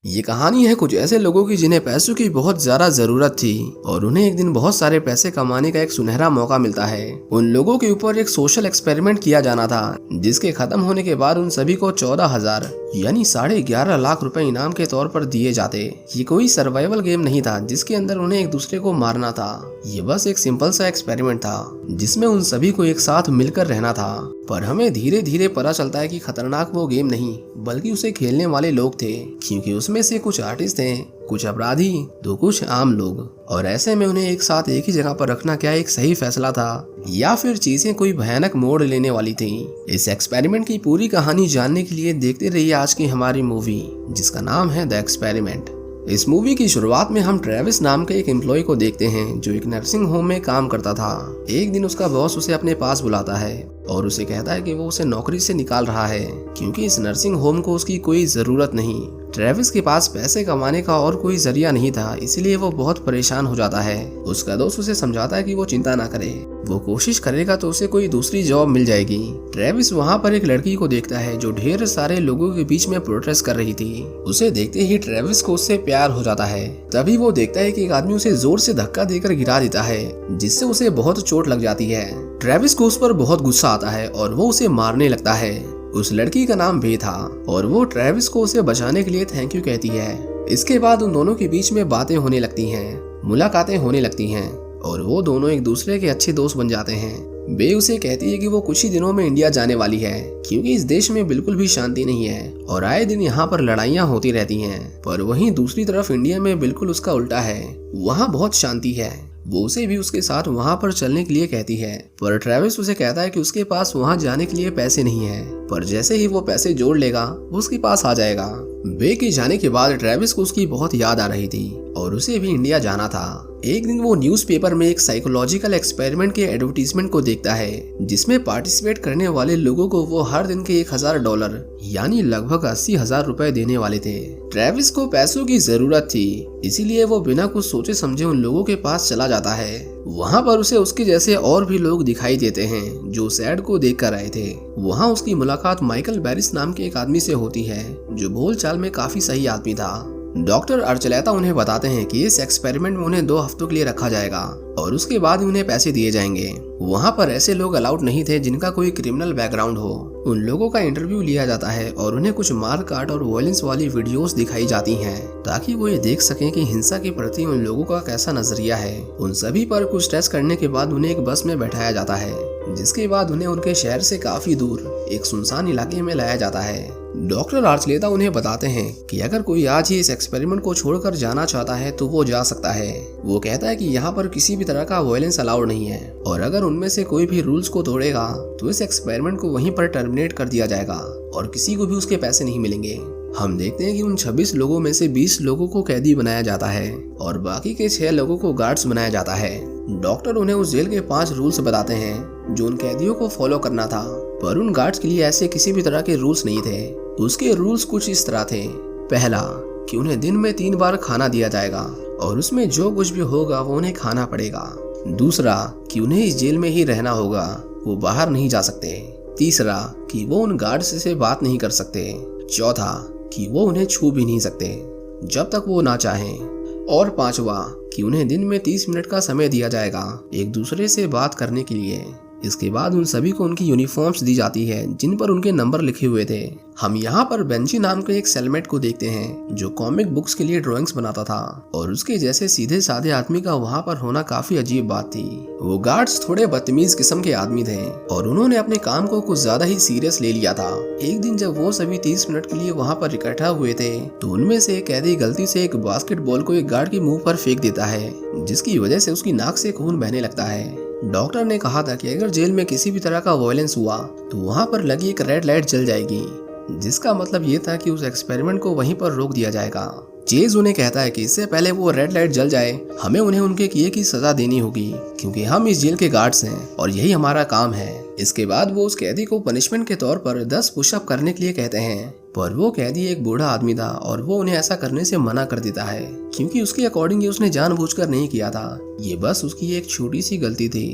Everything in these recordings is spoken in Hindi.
ये कहानी है कुछ ऐसे लोगों की जिन्हें पैसों की बहुत ज्यादा जरूरत थी और उन्हें एक दिन बहुत सारे पैसे कमाने का एक सुनहरा मौका मिलता है। उन लोगों के ऊपर एक सोशल एक्सपेरिमेंट किया जाना था जिसके खत्म होने के बाद उन सभी को 14,000 यानी 11.5 लाख रुपए इनाम के तौर पर दिए जाते। ये कोई सर्वाइवल गेम नहीं था जिसके अंदर उन्हें एक दूसरे को मारना था। ये बस एक सिंपल सा एक्सपेरिमेंट था जिसमें उन सभी को एक साथ मिलकर रहना था। पर हमें धीरे धीरे पता चलता है कि खतरनाक वो गेम नहीं बल्कि उसे खेलने वाले लोग थे, क्योंकि उसमें से कुछ आर्टिस्ट थे, कुछ अपराधी तो कुछ आम लोग। और ऐसे में उन्हें एक साथ एक ही जगह पर रखना क्या एक सही फैसला था या फिर चीजें कोई भयानक मोड़ लेने वाली थी। इस एक्सपेरिमेंट की पूरी कहानी जानने के लिए देखते रहिए आज की हमारी मूवी जिसका नाम है द एक्सपेरिमेंट। इस मूवी की शुरुआत में हम ट्रेविस नाम के एक एम्प्लॉय को देखते हैं जो एक नर्सिंग होम में काम करता था। एक दिन उसका बॉस उसे अपने पास बुलाता है और उसे कहता है कि वो उसे नौकरी से निकाल रहा है क्योंकि इस नर्सिंग होम को उसकी कोई जरूरत नहीं। ट्रेविस के पास पैसे कमाने का और कोई जरिया नहीं था, इसलिए वो बहुत परेशान हो जाता है। उसका दोस्त उसे समझाता है कि वो चिंता ना करे, वो कोशिश करेगा तो उसे कोई दूसरी जॉब मिल जाएगी। ट्रेविस वहाँ पर एक लड़की को देखता है जो ढेर सारे लोगों के बीच में प्रोटेस्ट कर रही थी। उसे देखते ही ट्रेविस को उससे प्यार हो जाता है। तभी वो देखता है कि एक आदमी उसे जोर से धक्का देकर गिरा देता है जिससे उसे बहुत चोट लग जाती है। ट्रेविस को उस पर बहुत गुस्सा आता है और वो उसे मारने लगता है। उस लड़की का नाम बे था और वो ट्रेविस को उसे बचाने के लिए थैंक यू कहती है। इसके बाद उन दोनों के बीच में बातें होने लगती हैं, मुलाकातें होने लगती हैं और वो दोनों एक दूसरे के अच्छे दोस्त बन जाते हैं। बे उसे कहती है कि वो कुछ ही दिनों में इंडिया जाने वाली है क्योंकि इस देश में बिल्कुल भी शांति नहीं है और आए दिन यहाँ पर लड़ाइयाँ होती रहती हैं। पर वहीं दूसरी तरफ इंडिया में बिल्कुल उसका उल्टा है, वहाँ बहुत शांति है। वो उसे भी उसके साथ वहाँ पर चलने के लिए कहती है, पर ट्रेविस उसे कहता है कि उसके पास वहाँ जाने के लिए पैसे नहीं है, पर जैसे ही वो पैसे जोड़ लेगा वो उसके पास आ जाएगा। बे के जाने के बाद ट्रेविस को उसकी बहुत याद आ रही थी और उसे भी इंडिया जाना था। एक दिन वो न्यूज़पेपर में एक साइकोलॉजिकल एक्सपेरिमेंट के एडवर्टीजमेंट को देखता है जिसमें पार्टिसिपेट करने वाले लोगों को वो हर दिन के $1,000 यानी लगभग 80,000 रुपए देने वाले थे। ट्रेविस को पैसों की जरूरत थी, इसीलिए वो बिना कुछ सोचे समझे उन लोगों के पास चला जाता है। वहाँ पर उसे उसके जैसे और भी लोग दिखाई देते हैं जो सैड को देख कर आए थे। वहाँ उसकी मुलाकात माइकल बैरिस नाम के एक आदमी से होती है जो बोलचाल में काफी सही आदमी था। डॉक्टर अर्चलेता उन्हें बताते हैं कि इस एक्सपेरिमेंट में उन्हें 2 हफ्तों के लिए रखा जाएगा और उसके बाद उन्हें पैसे दिए जाएंगे। वहाँ पर ऐसे लोग अलाउड नहीं थे जिनका कोई क्रिमिनल बैकग्राउंड हो। उन लोगों का इंटरव्यू लिया जाता है और उन्हें कुछ मार काट और वायलेंस वाली वीडियोस दिखाई जाती हैं ताकि वो ये देख सकें कि हिंसा के प्रति उन लोगों का कैसा नजरिया है। उन सभी पर कुछ टेस्ट करने के बाद उन्हें एक बस में बैठाया जाता है जिसके बाद उन्हें उनके शहर से काफी दूर एक सुनसान इलाके में लाया जाता है। डॉक्टर आर्चलेता उन्हें बताते हैं कि अगर कोई आज ही इस एक्सपेरिमेंट को छोड़कर जाना चाहता है तो वो जा सकता है। वो कहता है कि यहाँ पर किसी भी तरह का वायलेंस अलाउड नहीं है और अगर उनमें से कोई भी रूल्स को तोड़ेगा तो इस एक्सपेरिमेंट को वहीं पर टर्मिनेट कर दिया जाएगा और किसी को भी उसके पैसे नहीं मिलेंगे। हम देखते हैं कि उन 26 लोगों में से 20 लोगों को कैदी बनाया जाता है और बाकी के 6 लोगों को गार्ड्स बनाया जाता है। डॉक्टर उन्हें उस जेल के 5 रूल्स बताते हैं जो उन कैदियों को फॉलो करना था, पर उन गार्ड्स के लिए ऐसे किसी भी तरह के रूल्स नहीं थे। उसके रूल्स कुछ इस तरह थे। पहला, कि उन्हें दिन में 3 बार खाना दिया जाएगा और उसमें जो कुछ भी होगा वो उन्हें खाना पड़ेगा। दूसरा, कि उन्हें इस जेल में ही रहना होगा, वो बाहर नहीं जा सकते। तीसरा, कि वो उन गार्ड्स से बात नहीं कर सकते। चौथा, कि वो उन्हें छू भी नहीं सकते जब तक वो ना चाहें। और पांचवा, कि उन्हें दिन में 30 मिनट का समय दिया जाएगा एक दूसरे से बात करने के लिए। इसके बाद उन सभी को उनकी यूनिफॉर्म्स दी जाती है जिन पर उनके नंबर लिखे हुए थे। हम यहाँ पर बेंजी नाम के एक सेलमेट को देखते हैं जो कॉमिक बुक्स के लिए ड्राइंग्स बनाता था और उसके जैसे सीधे साधे आदमी का वहाँ पर होना काफी अजीब बात थी। वो गार्ड्स थोड़े बदतमीज किस्म के आदमी थे और उन्होंने अपने काम को कुछ ज्यादा ही सीरियस ले लिया था। एक दिन जब वो सभी 30 मिनट के लिए वहाँ पर इकट्ठा हुए थे तो उनमें से एक कैदी गलती से एक बास्केटबॉल को एक गार्ड के मुंह पर फेंक देता है जिसकी वजह से उसकी नाक से खून बहने लगता है। डॉक्टर ने कहा था कि अगर जेल में किसी भी तरह का वायलेंस हुआ तो वहाँ पर लगी एक रेड लाइट जल जाएगी, जिसका मतलब ये था कि उस एक्सपेरिमेंट को वहीं पर रोक दिया जाएगा। चेज उन्हें कहता है कि इससे पहले वो रेड लाइट जल जाए हमें उन्हें उनके किए की सजा देनी होगी क्योंकि हम इस जेल के गार्ड्स हैं और यही हमारा काम है। इसके बाद वो उस कैदी को पनिशमेंट के तौर पर 10 पुशअप करने के लिए कहते हैं, पर वो कैदी एक बूढ़ा आदमी था और वो उन्हें ऐसा करने से मना कर देता है क्योंकि उसके अकॉर्डिंग ये उसने जानबूझकर नहीं किया था, ये बस उसकी एक छोटी सी गलती थी।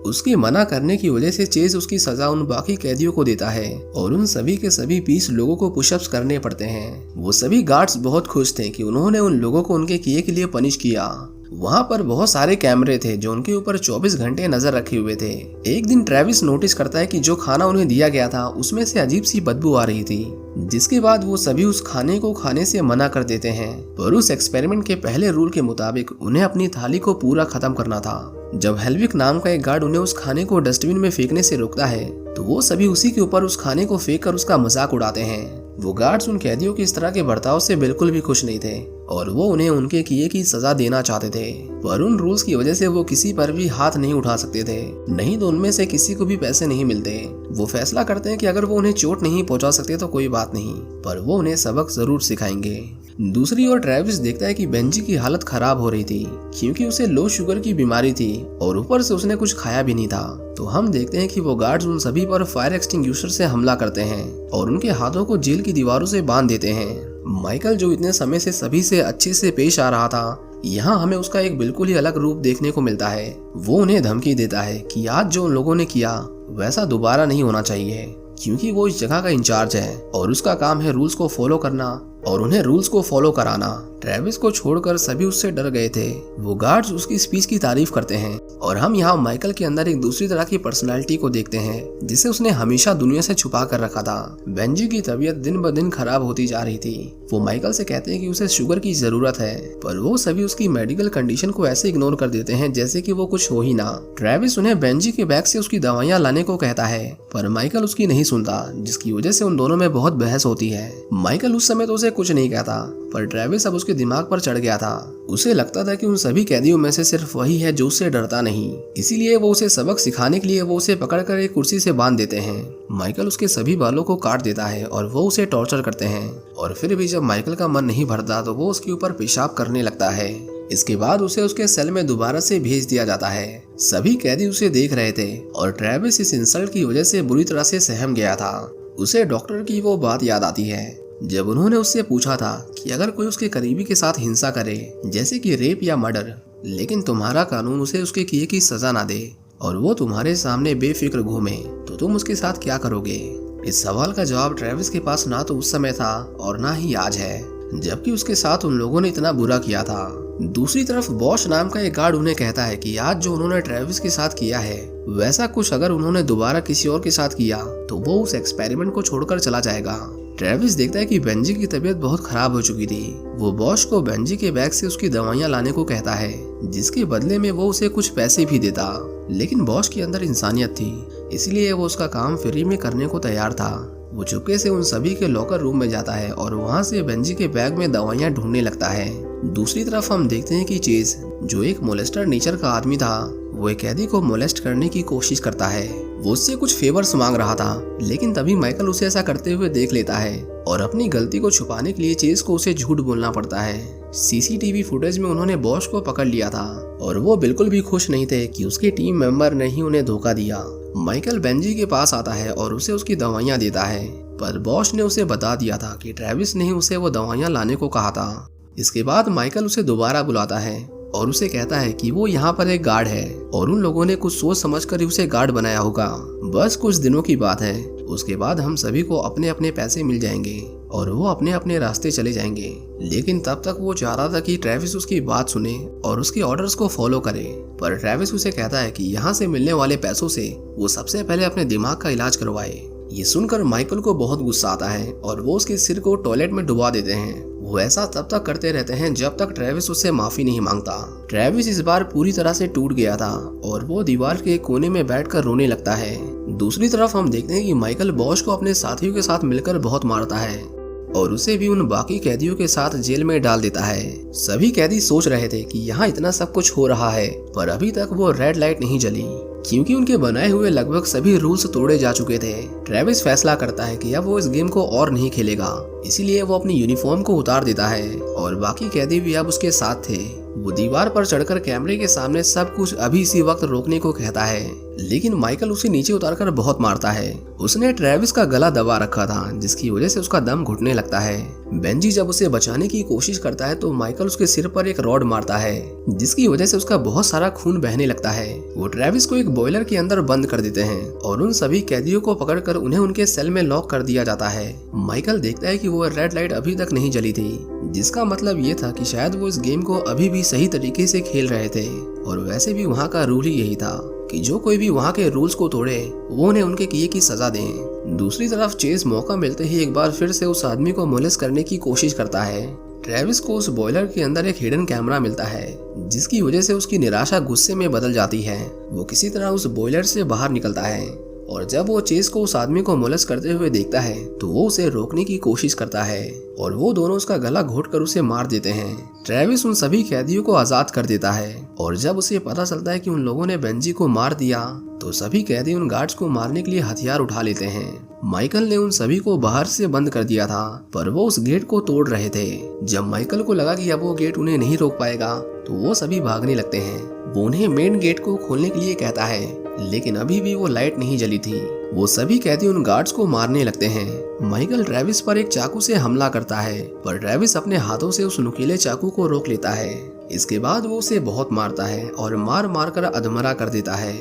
उसकी मना करने की वजह से चेज उसकी सजा उन बाकी कैदियों को देता है और उन सभी के सभी 20 लोगों को पुशअप्स करने पड़ते हैं। वो सभी गार्ड्स बहुत खुश थे कि उन्होंने उन लोगों को उनके किए के लिए पनिश किया। वहाँ पर बहुत सारे कैमरे थे जो उनके ऊपर 24 घंटे नजर रखे हुए थे। एक दिन ट्रेविस नोटिस करता है कि जो खाना उन्हें दिया गया था उसमें से अजीब सी बदबू आ रही थी, जिसके बाद वो सभी उस खाने को खाने से मना कर देते हैं। पर उस एक्सपेरिमेंट के पहले रूल के मुताबिक उन्हें अपनी थाली को पूरा खत्म करना था। जब हेल्विक नाम का एक गार्ड उन्हें उस खाने को डस्टबिन में फेंकने से रोकता है तो वो सभी उसी के ऊपर उस खाने को फेंक कर उसका मजाक उड़ाते हैं। वो गार्ड्स उन कैदियों के इस तरह के बर्ताव से बिल्कुल भी खुश नहीं थे और वो उन्हें उनके किए की सजा देना चाहते थे। पर उन रूल्स की वजह से वो किसी पर भी हाथ नहीं उठा सकते थे, नहीं तो उनमें से किसी को भी पैसे नहीं मिलते। वो फैसला करते हैं कि अगर वो उन्हें चोट नहीं पहुंचा सकते तो कोई बात नहीं, पर वो उन्हें सबक जरूर सिखाएंगे। दूसरी ओर ट्रेविस देखता है कि बेंजी की हालत खराब हो रही थी क्योंकि उसे लो शुगर की बीमारी थी और ऊपर से उसने कुछ खाया भी नहीं था। तो हम देखते हैं कि वो गार्ड्स उन सभी पर फायर एक्सटिंग्विशर से हमला करते हैं और उनके हाथों को जेल की दीवारों से बांध देते हैं। माइकल जो इतने समय से सभी से अच्छे से पेश आ रहा था, यहाँ हमें उसका एक बिल्कुल ही अलग रूप देखने को मिलता है। वो उन्हें धमकी देता है कि आज जो उन लोगों ने किया वैसा दोबारा नहीं होना चाहिए, क्योंकि वो इस जगह का इंचार्ज है और उसका काम है रूल्स को फॉलो करना और उन्हें रूल्स को फॉलो कराना। ट्रेविस को छोड़कर सभी उससे डर गए थे। वो गार्ड्स उसकी स्पीच की तारीफ करते हैं और हम यहाँ माइकल के अंदर एक दूसरी तरह की पर्सनालिटी को देखते हैं जिसे उसने हमेशा दुनिया से छुपा कर रखा था। बेंजी की तबीयत दिन ब दिन खराब होती जा रही थी। वो माइकल से कहते हैं कि उसे शुगर की जरूरत है, पर वो सभी उसकी मेडिकल कंडीशन को ऐसे इग्नोर कर देते हैं जैसे कि वो कुछ हो ही ना। ट्रेविस उन्हें बेंजी के बैग से उसकी दवाइयाँ लाने को कहता है, पर माइकल उसकी नहीं सुनता, जिसकी वजह से उन दोनों में बहुत बहस होती है। माइकल उस समय तो उसे कुछ नहीं कहता, पर ट्रेविस अब उसके दिमाग पर चढ़ गया था। उसे लगता था कि उन सभी कैदियों में से सिर्फ वही है जो उससे डरता नहीं, इसीलिए वो उसे सबक सिखाने के लिए वो उसे पकड़कर एक कुर्सी से बांध देते हैं। माइकल उसके सभी बालों को काट देता है और वो उसे टॉर्चर करते हैं और फिर भी जब माइकल का मन नहीं भरता तो वो उसके ऊपर पेशाब करने लगता है। इसके बाद उसे उसके सेल में दोबारा से भेज दिया जाता है। सभी कैदी उसे देख रहे थे और ट्रेविस इस इंसल्ट की वजह से बुरी तरह से सहम गया था। उसे डॉक्टर की वो बात याद आती है जब उन्होंने उससे पूछा था कि अगर कोई उसके करीबी के साथ हिंसा करे, जैसे कि रेप या मर्डर, लेकिन तुम्हारा कानून उसे उसके किए की सजा ना दे और वो तुम्हारे सामने बेफिक्र घूमे, तो तुम उसके साथ क्या करोगे? इस सवाल का जवाब ट्रेविस के पास ना तो उस समय था और ना ही आज है, जबकि उसके साथ उन लोगों ने इतना बुरा किया था। दूसरी तरफ बॉश नाम का एक गार्ड उन्हें कहता है कि आज जो उन्होंने ट्रेविस के साथ किया है वैसा कुछ अगर उन्होंने दोबारा किसी और के साथ किया तो वो उस एक्सपेरिमेंट को छोड़कर चला जाएगा। ट्रेविस देखता है कि बेंजी की तबीयत बहुत खराब हो चुकी थी। वो बॉश को बेंजी के बैग से उसकी दवाइयां लाने को कहता है, जिसके बदले में वो उसे कुछ पैसे भी देता, लेकिन बॉश के अंदर इंसानियत थी, इसलिए वो उसका काम फ्री में करने को तैयार था। वो चुपके से उन सभी के लॉकर रूम में जाता है और वहाँ से बेंजी के बैग में दवाइयां ढूंढने लगता है। दूसरी तरफ हम देखते हैं कि चेज, जो एक मोलेस्टर नेचर का आदमी था, वो एक कैदी को मोलेस्ट करने की कोशिश करता है। वो उससे कुछ फेवर्स मांग रहा था, लेकिन तभी माइकल उसे ऐसा करते हुए देख लेता है और अपनी गलती को छुपाने के लिए चेज को उसे झूठ बोलना पड़ता है। सीसीटीवी फुटेज में उन्होंने बॉश को पकड़ लिया था और वो बिल्कुल भी खुश नहीं थे कि उसके टीम मेंबर ने ही उन्हें धोखा दिया। माइकल बेंजी के पास आता है और उसे उसकी दवाइयां देता है, पर बॉश ने उसे बता दिया था कि ट्रेविस ने ही उसे वो दवाइयां लाने को कहा था। इसके बाद माइकल उसे दोबारा बुलाता है और उसे कहता है कि वो यहाँ पर एक गार्ड है और उन लोगों ने कुछ सोच समझकर ही उसे गार्ड बनाया होगा। बस कुछ दिनों की बात है, उसके बाद हम सभी को अपने अपने पैसे मिल जाएंगे और वो अपने अपने रास्ते चले जाएंगे। लेकिन तब तक वो चाह रहा था कि ट्रेविस उसकी बात सुने और उसके ऑर्डर्स को फॉलो करे, पर ट्रेविस उसे कहता है कि यहाँ से मिलने वाले पैसों से वो सबसे पहले अपने दिमाग का इलाज करवाए। ये सुनकर माइकल को बहुत गुस्सा आता है और वो उसके सिर को टॉयलेट में डुबा देते हैं। वो ऐसा तब तक करते रहते हैं जब तक ट्रेविस उससे माफी नहीं मांगता। ट्रेविस इस बार पूरी तरह से टूट गया था और वो दीवार के कोने में बैठकर रोने लगता है। दूसरी तरफ हम देखते हैं कि माइकल बॉश को अपने साथियों के साथ मिलकर बहुत मारता है और उसे भी उन बाकी कैदियों के साथ जेल में डाल देता है। सभी कैदी सोच रहे थे कि यहाँ इतना सब कुछ हो रहा है, पर अभी तक वो रेड लाइट नहीं जली क्योंकि उनके बनाए हुए लगभग सभी रूल्स तोड़े जा चुके थे। ट्रेविस फैसला करता है कि अब वो इस गेम को और नहीं खेलेगा, इसीलिए वो अपनी यूनिफॉर्म को उतार देता है और बाकी कैदी भी अब उसके साथ थे। वो दीवार पर चढ़कर कैमरे के सामने सब कुछ अभी इसी वक्त रोकने को कहता है, लेकिन माइकल उसे नीचे उतारकर बहुत मारता है। उसने ट्रेविस का गला दबा रखा था, जिसकी वजह से उसका दम घुटने लगता है। बेंजी जब उसे बचाने की कोशिश करता है तो माइकल उसके सिर पर एक रॉड मारता है, जिसकी वजह से उसका बहुत सारा खून बहने लगता है। वो ट्रेविस को एक बॉयलर के अंदर बंद कर देते हैं और उन सभी कैदियों को पकड़कर उन्हें उनके सेल में लॉक कर दिया जाता है। माइकल देखता है कि वो रेड लाइट अभी तक नहीं जली थी, जिसका मतलब ये था कि शायद वो इस गेम को अभी भी सही तरीके से खेल रहे थे। और वैसे भी वहाँ का रूल ही यही था कि जो कोई भी वहाँ के रूल्स को तोड़े वो उन्हें उनके किए की सजा दें। दूसरी तरफ चेज मौका मिलते ही एक बार फिर से उस आदमी को मोलेस्ट करने की कोशिश करता है। ट्रेविस को उस बॉयलर के अंदर एक हिडन कैमरा मिलता है, जिसकी वजह से उसकी निराशा गुस्से में बदल जाती है। वो किसी तरह उस बॉयलर से बाहर निकलता है और जब वो चेज को उस आदमी को मोलेस्ट करते हुए देखता है तो वो उसे रोकने की कोशिश करता है और वो दोनों उसका गला घोंटकर उसे मार देते हैं। ट्रेविस उन सभी कैदियों को आजाद कर देता है और जब उसे पता चलता है कि उन लोगों ने बेंजी को मार दिया तो सभी कैदी उन गार्ड्स को मारने के लिए हथियार उठा लेते हैं। माइकल ने उन सभी को बाहर से बंद कर दिया था, पर वो उस गेट को तोड़ रहे थे। जब माइकल को लगा कि अब वो गेट उन्हें नहीं रोक पाएगा तो वो सभी भागने लगते हैं। वो उन्हें मेन गेट को खोलने के लिए कहता है, लेकिन अभी भी वो लाइट नहीं जली थी। वो सभी कैदी उन गार्ड्स को मारने लगते हैं। माइकल ट्रेविस पर एक चाकू से हमला करता है, पर ट्रेविस अपने हाथों से उस नुकीले चाकू को रोक लेता है। इसके बाद वो उसे बहुत मारता है और मार मार कर अधमरा कर देता है।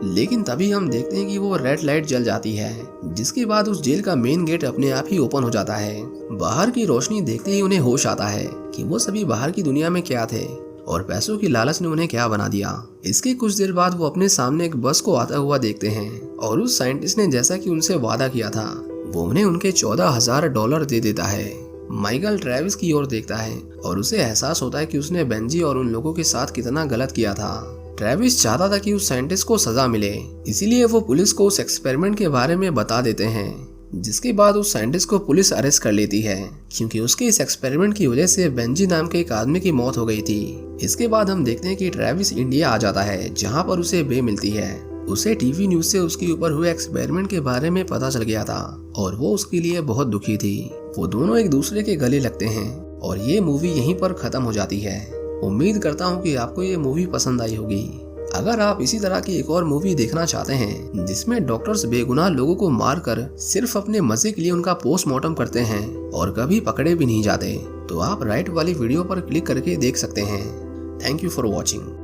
लेकिन तभी हम देखते हैं कि वो रेड लाइट जल जाती है, जिसके बाद उस जेल का मेन गेट अपने आप ही ओपन हो जाता है। बाहर की रोशनी देखते ही उन्हें होश आता है कि वो सभी बाहर की दुनिया में क्या थे और पैसों की लालच ने उन्हें क्या बना दिया। इसके कुछ देर बाद वो अपने सामने एक बस को आता हुआ देखते हैं और उस साइंटिस्ट ने जैसा कि उनसे वादा किया था वो उन्हें उनके $14,000 दे देता है। माइकल ट्रेविस की ओर देखता है और उसे एहसास होता है कि उसने बेंजी और उन लोगों के साथ कितना गलत किया था। ट्रेविस चाहता था कि उस साइंटिस्ट को सजा मिले, इसीलिए वो पुलिस को उस एक्सपेरिमेंट के बारे में बता देते हैं, जिसके बाद उस साइंटिस्ट को पुलिस अरेस्ट कर लेती है क्योंकि उसके इस एक्सपेरिमेंट की वजह से बेंजी नाम के एक आदमी की मौत हो गई थी। इसके बाद हम देखते हैं कि ट्रेविस इंडिया आ जाता है, जहाँ पर उसे बे मिलती है। उसे टीवी न्यूज से उसके ऊपर हुए एक्सपेरिमेंट के बारे में पता चल गया था और वो उसके लिए बहुत दुखी थी। वो दोनों एक दूसरे के गले लगते हैं और ये मूवी यहीं पर खत्म हो जाती है। उम्मीद करता हूँ कि आपको ये मूवी पसंद आई होगी। अगर आप इसी तरह की एक और मूवी देखना चाहते हैं जिसमें डॉक्टर्स बेगुनाह लोगों को मारकर सिर्फ अपने मजे के लिए उनका पोस्टमार्टम करते हैं और कभी पकड़े भी नहीं जाते, तो आप राइट वाली वीडियो पर क्लिक करके देख सकते हैं। Thank you for watching.